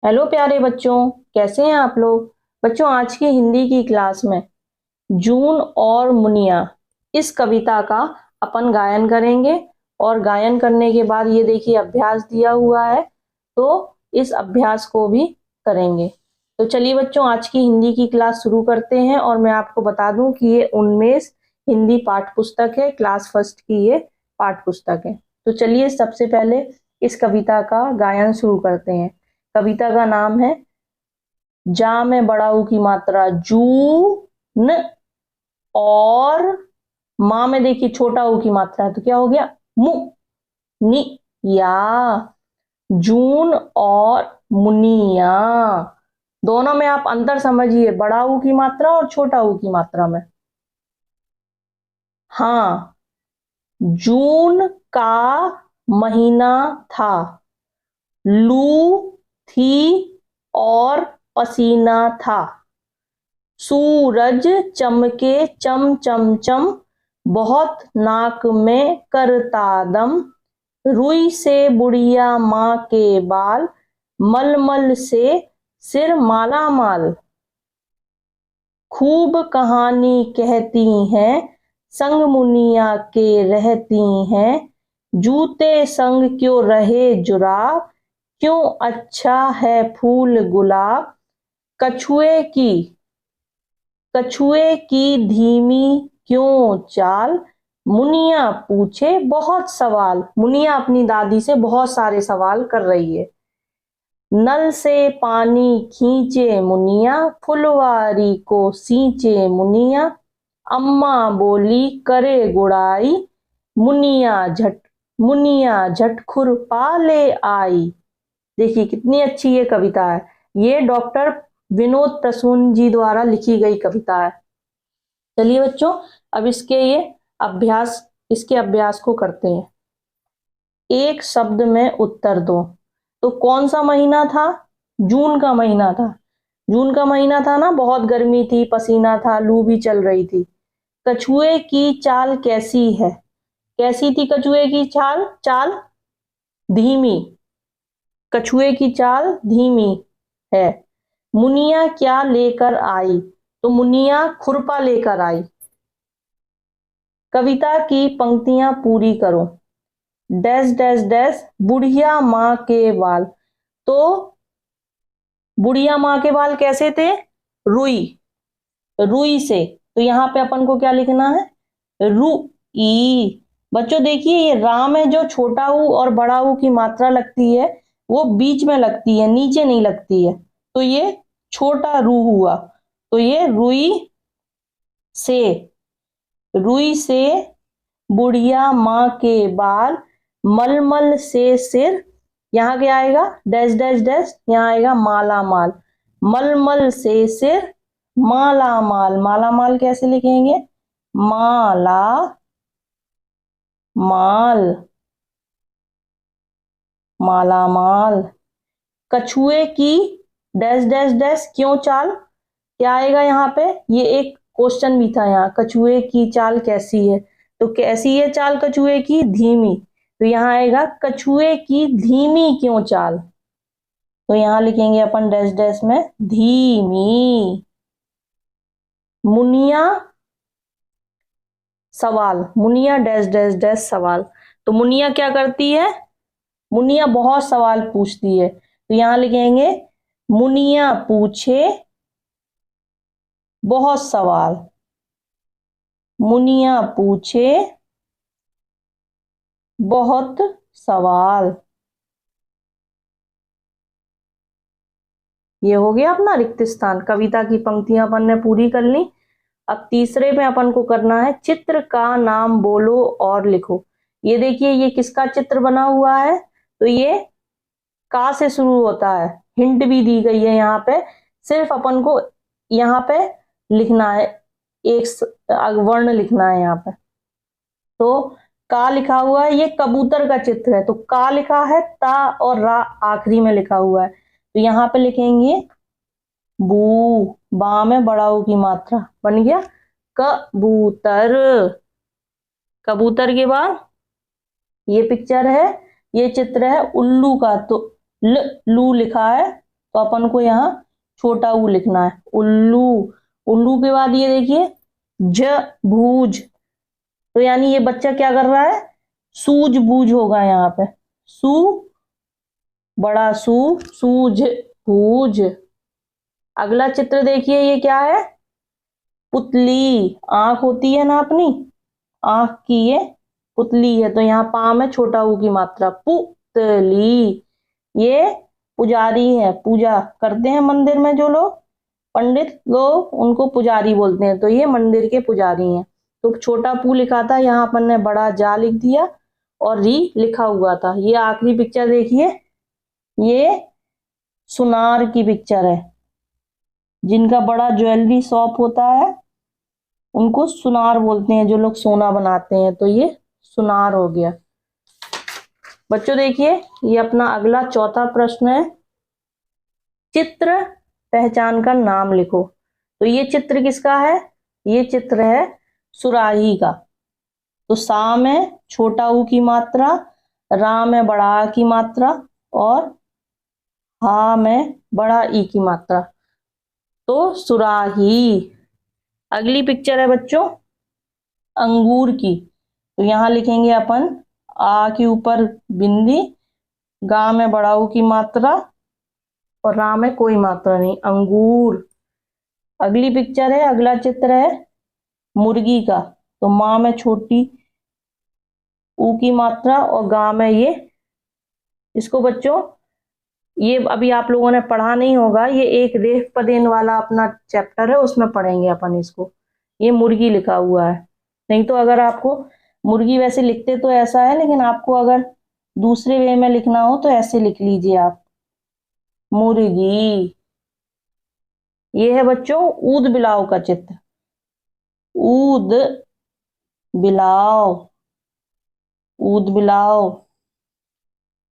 Hello प्यारे बच्चों, कैसे हैं आप लोग। बच्चों, आज की हिंदी की क्लास में जून और मुनिया इस कविता का अपन गायन करेंगे। और गायन करने के बाद ये देखिए अभ्यास दिया हुआ है, तो इस अभ्यास को भी करेंगे। तो चलिए बच्चों, आज की हिंदी की क्लास शुरू करते हैं। और मैं आपको बता दूं कि ये उन्मेष हिंदी पाठ्य पुस्तक है, क्लास फर्स्ट की ये पाठ्य पुस्तक है। तो चलिए सबसे पहले इस कविता का गायन शुरू करते हैं। कविता का नाम है जा में बड़ा ऊ की मात्रा जू न, और माँ में देखिए छोटा ऊ की मात्रा है तो क्या हो गया मु, नि, या। जून और मुनिया दोनों में आप अंतर समझिए, बड़ा ऊ की मात्रा और छोटा ऊ की मात्रा में। हाँ, जून का महीना था, लू थी और पसीना था। सूरज चमके चम चम चम, बहुत नाक में करता दम। रुई से बुढ़िया माँ के बाल, मलमल से सिर माला माल। खूब कहानी कहती हैं, संग मुनिया के रहती हैं। जूते संग क्यों रहे जुराब, क्यों अच्छा है फूल गुलाब। कछुए की कछुए की धीमी क्यों चाल, मुनिया पूछे बहुत सवाल। मुनिया अपनी दादी से बहुत सारे सवाल कर रही है। नल से पानी खींचे मुनिया, फुलवारी को सींचे मुनिया। अम्मा बोली करे गुड़ाई, मुनिया झट खुरपा ले आई। देखिए कितनी अच्छी ये कविता है। ये डॉक्टर विनोद प्रसून जी द्वारा लिखी गई कविता है। चलिए बच्चों, अब अभ्यास इसके अभ्यास को करते हैं। एक शब्द में उत्तर दो। तो कौन सा महीना था? जून का महीना था। जून का महीना था ना, बहुत गर्मी थी, पसीना था, लू भी चल रही थी। कछुए की चाल कैसी है? कैसी थी कछुए की चाल? चाल धीमी। कछुए की चाल धीमी है। मुनिया क्या लेकर आई? तो मुनिया खुरपा लेकर आई। कविता की पंक्तियां पूरी करो। डैश डैश डैश बुढ़िया माँ के बाल। तो बुढ़िया माँ के बाल कैसे थे? रुई, रुई से। तो यहाँ पे अपन को क्या लिखना है? रुई। बच्चों देखिए, ये रा में जो छोटा ऊ और बड़ा ऊ की मात्रा लगती है वो बीच में लगती है, नीचे नहीं लगती है। तो ये छोटा रू हुआ। तो ये से रुई से बुढ़िया माँ के बाल, मलमल से सिर। यहाँ क्या आएगा? डैश डैश डैश, यहाँ आएगा माला माल। मलमल से सिर माला माल। माला माल कैसे लिखेंगे? माला माल, माला माल। कछुए की डैश डैश डैश क्यों चाल? क्या आएगा यहाँ पे? ये एक क्वेश्चन भी था यहाँ, कछुए की चाल कैसी है? तो कैसी है चाल कछुए की? धीमी। तो यहाँ आएगा कछुए की धीमी क्यों चाल। तो यहाँ लिखेंगे अपन डैश डैश में धीमी। मुनिया सवाल, मुनिया डैश डैश डैश सवाल। तो मुनिया क्या करती है? मुनिया बहुत सवाल पूछती है। तो यहाँ लिखेंगे मुनिया पूछे बहुत सवाल। मुनिया पूछे बहुत सवाल। ये हो गया अपना रिक्त स्थान। कविता की पंक्तियां अपन ने पूरी कर ली। अब तीसरे में अपन को करना है चित्र का नाम बोलो और लिखो। ये देखिए, ये किसका चित्र बना हुआ है? तो ये का से शुरू होता है। हिंट भी दी गई है यहाँ पे। सिर्फ अपन को यहाँ पे लिखना है, एक वर्ण लिखना है यहाँ पे। तो का लिखा हुआ है, ये कबूतर का चित्र है। तो का लिखा है, ता और रा आखिरी में लिखा हुआ है। तो यहाँ पे लिखेंगे बू, बा में बड़ा ऊ की मात्रा। बन गया कबूतर। कबूतर के बाद ये पिक्चर है, ये चित्र है उल्लू का। तो ल लू लिखा है, तो अपन को यहाँ छोटा ऊ लिखना है। उल्लू, उल्लू के बाद ये देखिए ज भूज, तो यानी ये बच्चा क्या कर रहा है, सूझबूझ होगा यहाँ पे, सू बड़ा सू, सूझ बूझ। अगला चित्र देखिए, ये क्या है, पुतली, आंख होती है ना अपनी, आंख की ये पुतली है, तो यहाँ पा में छोटा ऊ की मात्रा, पुतली। ये पुजारी है, पूजा करते हैं मंदिर में जो लोग, पंडित लोग, उनको पुजारी बोलते हैं, तो ये मंदिर के पुजारी हैं। तो छोटा पू लिखा था, यहाँ अपन ने बड़ा जा लिख दिया और री लिखा हुआ था। ये आखिरी पिक्चर देखिए, ये सुनार की पिक्चर है। जिनका बड़ा ज्वेलरी शॉप होता है उनको सुनार बोलते हैं, जो लोग सोना बनाते हैं, तो ये सुनार हो गया। बच्चों देखिए, ये अपना अगला चौथा प्रश्न है, चित्र पहचान कर नाम लिखो। तो ये चित्र किसका है, ये चित्र है सुराही का। तो सा में छोटा ऊ की मात्रा, रा में बड़ा आ की मात्रा और हा में बड़ा ई की मात्रा, तो सुराही। अगली पिक्चर है बच्चों अंगूर की। तो यहां लिखेंगे अपन आ के ऊपर बिंदी, गा में बड़ा ऊ की मात्रा और रा में कोई मात्रा नहीं, अंगूर। अगली पिक्चर है, अगला चित्र है मुर्गी का। तो माँ में छोटी ऊ की मात्रा और गा में ये, इसको बच्चों ये अभी आप लोगों ने पढ़ा नहीं होगा, ये एक रेफ पदेन वाला अपना चैप्टर है, उसमें पढ़ेंगे अपन इसको। ये मुर्गी लिखा हुआ है, नहीं तो अगर आपको मुर्गी वैसे लिखते तो ऐसा है, लेकिन आपको अगर दूसरे वे में लिखना हो तो ऐसे लिख लीजिए आप, मुर्गी। ये है बच्चों ऊद बिलाव का चित्र, ऊद बिलाव, ऊद बिलाव।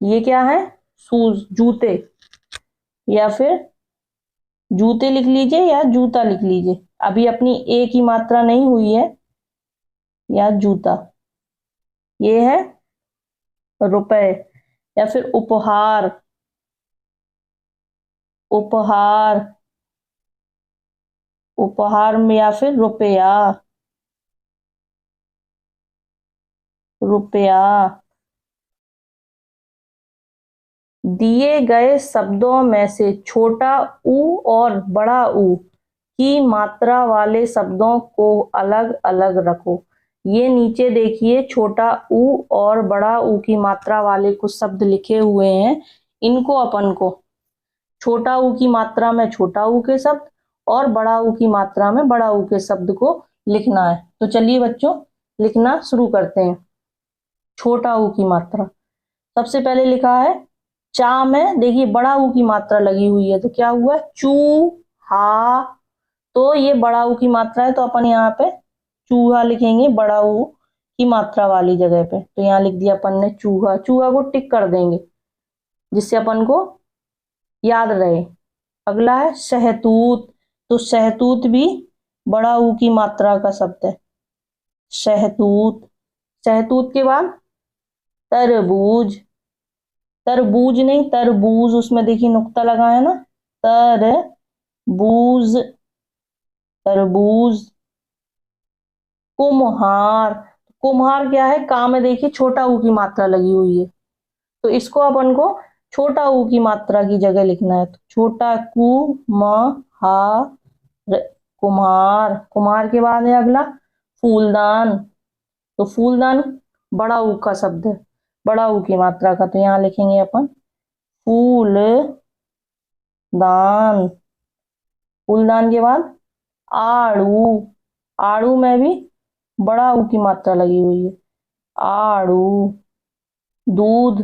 ये क्या है, शूज, जूते, या फिर जूते लिख लीजिए या जूता लिख लीजिए, अभी अपनी ए की मात्रा नहीं हुई है, या जूता। ये है रुपए या फिर उपहार, उपहार, उपहार में, या फिर रुपया, रुपया। दिए गए शब्दों में से छोटा ऊ और बड़ा ऊ की मात्रा वाले शब्दों को अलग अलग रखो। ये नीचे देखिए छोटा ऊ और बड़ा ऊ की मात्रा वाले कुछ शब्द लिखे हुए हैं, इनको अपन को छोटा ऊ की मात्रा में छोटा ऊ के शब्द और बड़ा ऊ की मात्रा में बड़ा ऊ के शब्द को लिखना है। तो चलिए बच्चों लिखना शुरू करते हैं। छोटा ऊ की मात्रा, सबसे पहले लिखा है चा में, देखिए बड़ा ऊ की मात्रा लगी हुई है, तो क्या हुआ, चूहा। तो ये बड़ा ऊ की मात्रा है, तो अपन यहाँ पे चूहा लिखेंगे बड़ा ऊ की मात्रा वाली जगह पे। तो यहाँ लिख दिया अपन ने चूहा, चूहा को टिक कर देंगे जिससे अपन को याद रहे। अगला है शहतूत। तो शहतूत भी बड़ा ऊ की मात्रा का शब्द है, शहतूत। शहतूत के बाद तरबूज, तरबूज नहीं तरबूज, उसमें देखिए नुक्ता लगा है ना, तरबूज, तरबूज। कुम्हार, कुम्हार क्या है, का में देखिए छोटा ऊ की मात्रा लगी हुई है, तो इसको अपन को छोटा ऊ की मात्रा की जगह लिखना है। तो छोटा कु म हा कुम्हार। कुम्हार के बाद है अगला फूलदान। तो फूलदान बड़ा ऊ का शब्द है, बड़ा ऊ की मात्रा का, तो यहाँ लिखेंगे अपन फूल दान। फूलदान के बाद आड़ू, आड़ू में भी बड़ा ऊ की मात्रा लगी हुई है, आड़ू। दूध,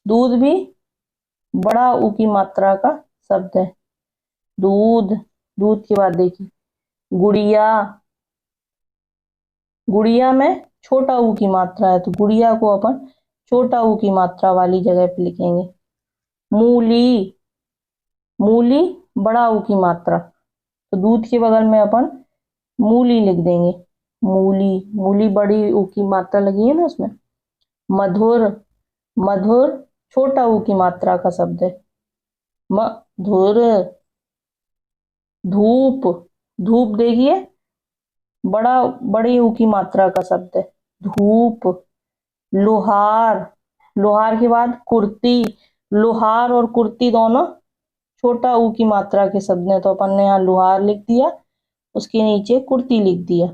दूध भी बड़ा ऊ की मात्रा का शब्द है, दूध। दूध के बाद देखिए गुड़िया, गुड़िया में छोटा ऊ की मात्रा है, तो गुड़िया को अपन छोटा ऊ की मात्रा वाली जगह पे लिखेंगे। मूली, मूली बड़ा ऊ की मात्रा, तो दूध के बगल में अपन मूली लिख देंगे, मूली। मूली बड़ी ऊ की मात्रा लगी है ना उसमें। मधुर, मधुर छोटा ऊ की मात्रा का शब्द है, मधुर। धूप, धूप देखिए बड़ा बड़ी ऊ की मात्रा का शब्द है, धूप। लोहार, लोहार के बाद कुर्ती। लोहार और कुर्ती दोनों छोटा ऊ की मात्रा के शब्द हैं, तो अपन ने यहाँ लोहार लिख दिया, उसके नीचे कुर्ती लिख दिया।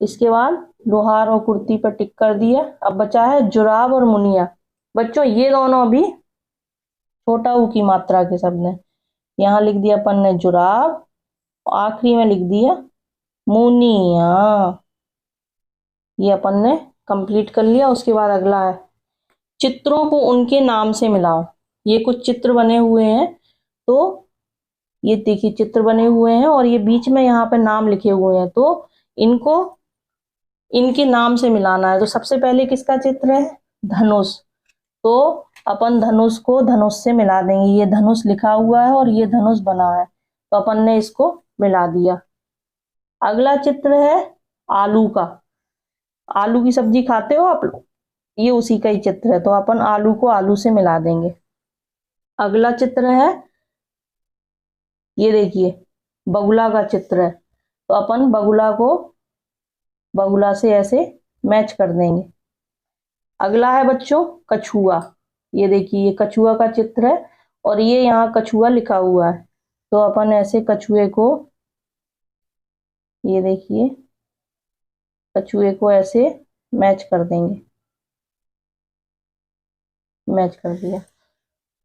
इसके बाद लोहार और कुर्ती पर टिक कर दिया। अब बचा है जुराब और मुनिया। बच्चों ये दोनों भी छोटा ऊ की मात्रा के शब्द हैं। यहाँ लिख दिया अपन ने जुराब, आखिरी में लिख दिया मुनिया। ये अपन ने कंप्लीट कर लिया। उसके बाद अगला है चित्रों को उनके नाम से मिलाओ। ये कुछ चित्र बने हुए हैं, तो ये देखिए चित्र बने हुए हैं और ये बीच में यहाँ पे नाम लिखे हुए हैं, तो इनको इनके नाम से मिलाना है। तो सबसे पहले किसका चित्र है? धनुष। तो अपन धनुष को धनुष से मिला देंगे। ये धनुष लिखा हुआ है और ये धनुष बना है, तो अपन ने इसको मिला दिया। अगला चित्र है आलू का। आलू की सब्जी खाते हो आप लोग? ये उसी का ही चित्र है, तो अपन आलू को आलू से मिला देंगे। अगला चित्र है, ये देखिए बगुला का चित्र है, तो अपन बगुला को बगुला से ऐसे मैच कर देंगे। अगला है बच्चों कछुआ। ये देखिए ये कछुआ का चित्र है और ये यहाँ कछुआ लिखा हुआ है, तो अपन ऐसे कछुए को, ये देखिए कछुए को ऐसे मैच कर देंगे। मैच कर दिया।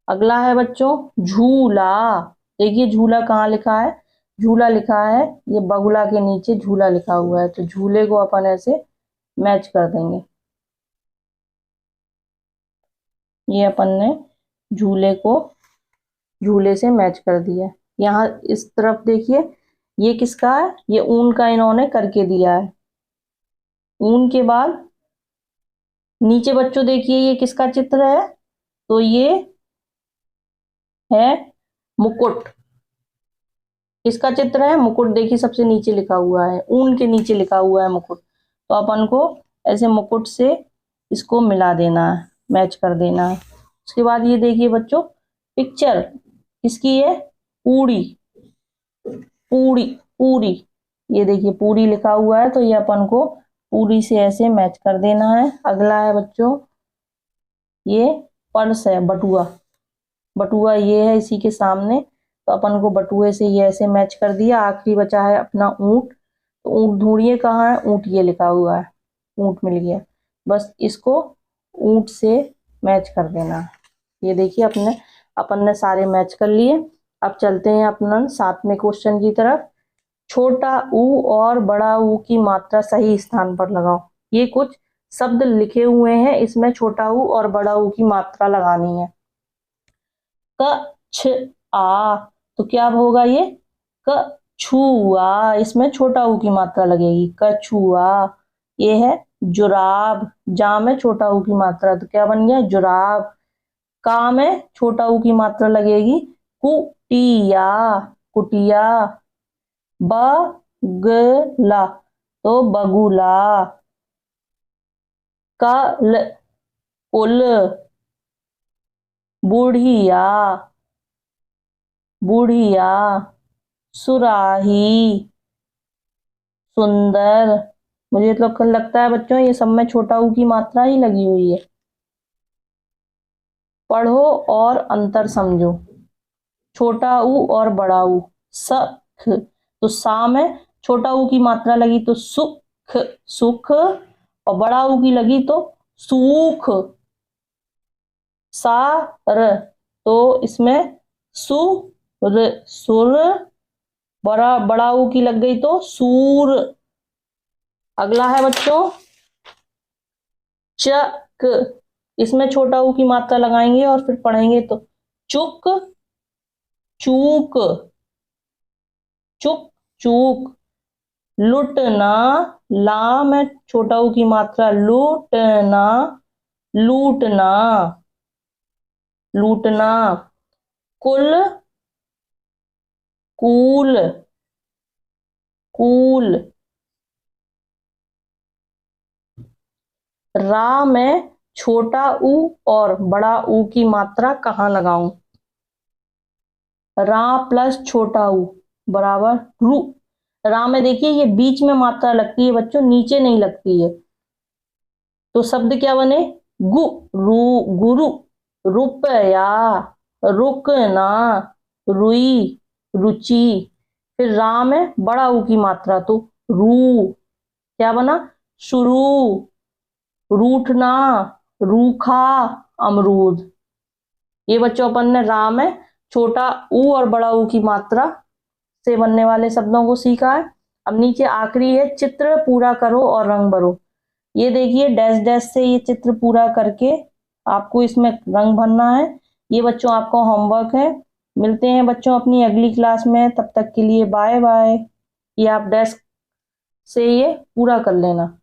अगला है बच्चों झूला। देखिए झूला कहाँ लिखा है? झूला लिखा है ये बगुला के नीचे झूला लिखा हुआ है, तो झूले को अपन ऐसे मैच कर देंगे। ये अपन ने झूले को झूले से मैच कर दिया। यहाँ इस तरफ देखिए ये किसका है? ये ऊन का इन्होंने करके दिया है। ऊन के बाद नीचे बच्चों देखिए ये किसका चित्र है? तो ये है मुकुट। किसका चित्र है? मुकुट। देखिए सबसे नीचे लिखा हुआ है, ऊन के नीचे लिखा हुआ है मुकुट, तो अपन को ऐसे मुकुट से इसको मिला देना है, मैच कर देना है। उसके बाद ये देखिए बच्चों पिक्चर किसकी है? पूरी। पूरी, पूरी। ये देखिए पूरी लिखा हुआ है, तो ये अपन को पूरी से ऐसे मैच कर देना है। अगला है बच्चों ये पर्स है, बटुआ। बटुआ ये है इसी के सामने, तो अपन को बटुए से ये ऐसे मैच कर दिया। आखिरी बचा है अपना ऊंट, तो ऊंट ढूंढिए कहाँ है? ऊंट ये लिखा हुआ है, ऊंट मिल गया। बस इसको ऊंट से मैच कर देना है। ये देखिए अपन ने सारे मैच कर लिए। अब चलते हैं अपना 7वें क्वेश्चन की तरफ। छोटा ऊ और बड़ा ऊ की मात्रा सही स्थान पर लगाओ। ये कुछ शब्द लिखे हुए हैं, इसमें छोटा ऊ और बड़ा ऊ की मात्रा लगानी है। क छ आ, तो क्या होगा ये? कछुआ। इसमें छोटा ऊ की मात्रा लगेगी, कछुआ। ये है जुराब। जा में छोटा ऊ की मात्रा, तो क्या बन गया? जुराब। का में छोटा ऊ की मात्रा लगेगी, कुटिया। कुटिया। बगला, तो बगुला। कल, कुल। बुढ़िया, बुढ़िया। सुराही, सुंदर। मुझे तो लगता है बच्चों ये सब में छोटा ऊ की मात्रा ही लगी हुई है। पढ़ो और अंतर समझो। छोटा ऊ और बड़ा ऊ। सख, तो सा में छोटा ऊ की मात्रा लगी तो सुख, सुख। और बड़ा ऊ की लगी तो सूख, सार। तो इसमें सुर, सुर। बड़ा ऊ की लग गई तो सूर। अगला है बच्चों चक। इसमें छोटा ऊ की मात्रा लगाएंगे और फिर पढ़ेंगे तो चुक, चूक। चुक, चूक। लुटना, ला में छोटा ऊ की मात्रा लूटना, लूटना, लूटना। कुल, कूल, कूल। रा में छोटा ऊ और बड़ा ऊ की मात्रा कहाँ लगाऊं? रा प्लस छोटा ऊ बराबर रू। रा में देखिए ये बीच में मात्रा लगती है बच्चों, नीचे नहीं लगती है। तो शब्द क्या बने? गु रू गुरु, रुपया, रुकना, रुई, रुचि। फिर रा में बड़ा ऊ की मात्रा तो रू, क्या बना? शुरू, रूठना, रूखा, अमरूद। ये बच्चों अपन ने रा में छोटा ऊ और बड़ा ऊ की मात्रा से बनने वाले शब्दों को सीखा है। अब नीचे आखिरी है, चित्र पूरा करो और रंग भरो। ये देखिए डैश डैश से ये चित्र पूरा करके आपको इसमें रंग भरना है। ये बच्चों आपका होमवर्क है। मिलते हैं बच्चों अपनी अगली क्लास में, तब तक के लिए बाय बाय। ये आप डेस्क से ये पूरा कर लेना।